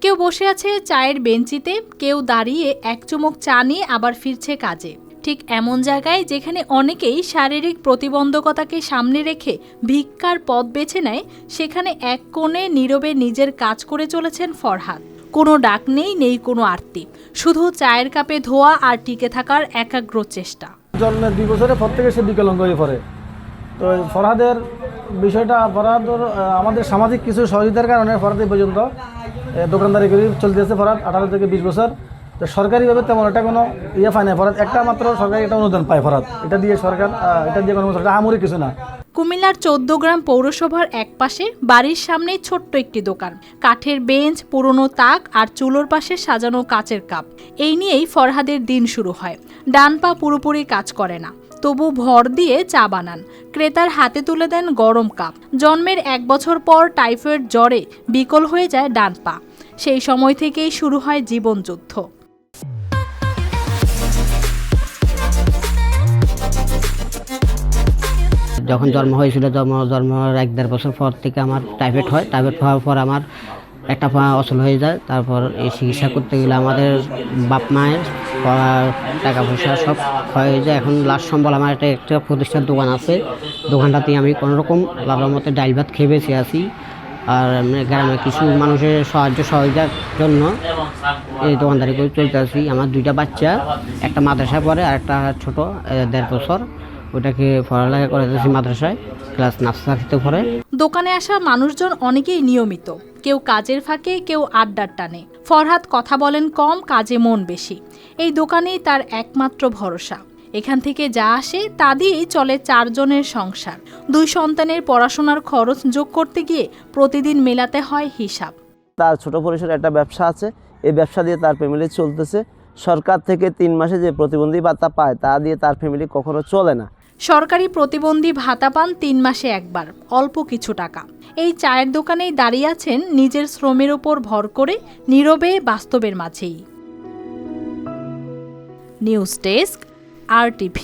কেউ বসে আছে চায়ের বেঞ্চিতে, কেউ দাঁড়িয়ে এক চুমুক চা নিয়ে আবার ফিরছে কাজে। ঠিক এমন জায়গায় যেখানে অনেকেই শারীরিক প্রতিবন্ধকতাকে সামনে রেখে ভিক্ষার পথ বেছে নেয়, সেখানে এক কোণে নীরবে নিজের কাজ করে চলেছেন ফরহাদ। কোনো ডাক নেই, নেই কোনো আরতি, শুধু চায়ের কাপে ধোয়া আর টিকে থাকার একাগ্র চেষ্টা। জন্মের 2 বছরের পর থেকে সে বিকলাঙ্গ হয়ে পড়ে। তো ফরহাদের বিষয়টা, ফরহাদের আমাদের সামাজিক কিছু সহযোগিতার কারণে ফরহাদ এই পর্যন্ত দোকানদারি করে চলতেছে। ফরহাদ 18 থেকে 20 বছর। তো সরকারিভাবে তেমন একটা কোনো পায় না। ফরহাদ একটা মাত্র সরকারি একটা অনুদান পায়। ফরহাদ এটা দিয়ে সরকার, এটা দিয়ে কোনো আমরি কিছু না। কুমিল্লার 14 গ্রাম পৌরসভার একপাশে বাড়ির সামনে ছোট্ট একটি দোকান, কাঠের বেঞ্চ, পুরনো তাক আর চুলোর পাশে সাজানো কাচের কাপ। এই নিয়েই ফরহাদের দিন শুরু হয়। ডান পা পুরোপুরি কাজ করে না, তবু ভর দিয়ে চা বানান, ক্রেতার হাতে তুলে দেন গরম কাপ। জন্মের 1 বছর পর টাইফয়েড জ্বরে বিকল হয়ে যায় ডান পা। সেই সময় থেকেই শুরু হয় জীবনযুদ্ধ। যখন জন্ম হয়েছিল, জন্মের 1-1.5 বছর পর থেকে আমার টাইফয়েড হয়। টাইফয়েড হওয়ার পর আমার একটা পা অচল হয়ে যায়। তারপর এই চিকিৎসা করতে গেলে আমাদের বাপ মায়ের টাকা পয়সা সব ক্ষয় হয়ে যায়। এখন লাস্ট সম্বল আমার একটা প্রতিষ্ঠান দোকান আছে। দোকানটাতে আমি কোনোরকম লাভের মতো ডাইল ভাত খেয়ে বেঁচে আছি। আর গ্রামে কিছু মানুষের সহযোগিতার জন্য এই দোকানদারি করে চলতে আছি। আমার 2টা বাচ্চা, একটা মাদ্রাসায় পড়ে আর একটা ছোটো 1.5 বছর। ওটাকে পড়ালেখা করে যাচ্ছি মাদ্রাসায়, ক্লাস নার্সারিতে পড়ে। দোকানে আসা মানুষজন অনেকেই নিয়মিত, কেউ কাজের ফাঁকে, কেউ আড্ডার টানে। ফরহাদ কথা বলেন কম, কাজে মন বেশি। এই দোকানেই তার একমাত্র ভরসা। এখান থেকে যা আসে তা দিয়েই চলে 4 জনের সংসার। 2 সন্তানের পড়াশোনার খরচ যোগ করতে গিয়ে প্রতিদিন মেলাতে হয় হিসাব। তার ছোট পরিসরে একটা ব্যবসা আছে, এই ব্যবসা দিয়ে তার ফ্যামিলি চলতেছে। সরকার থেকে 3 মাসে যে প্রতিবন্ধী ভাতা পায় তা দিয়ে তার ফ্যামিলি কখনো চলে না। সরকারি প্রতিবন্ধী ভাতা পান 3 মাসে একবার, অল্প কিছু টাকা। এই চায়ের দোকানেই দাঁড়িয়ে আছেন নিজের শ্রমের উপর ভর করে, নীরবে, বাস্তবের মাঝেই। News desk, RTV।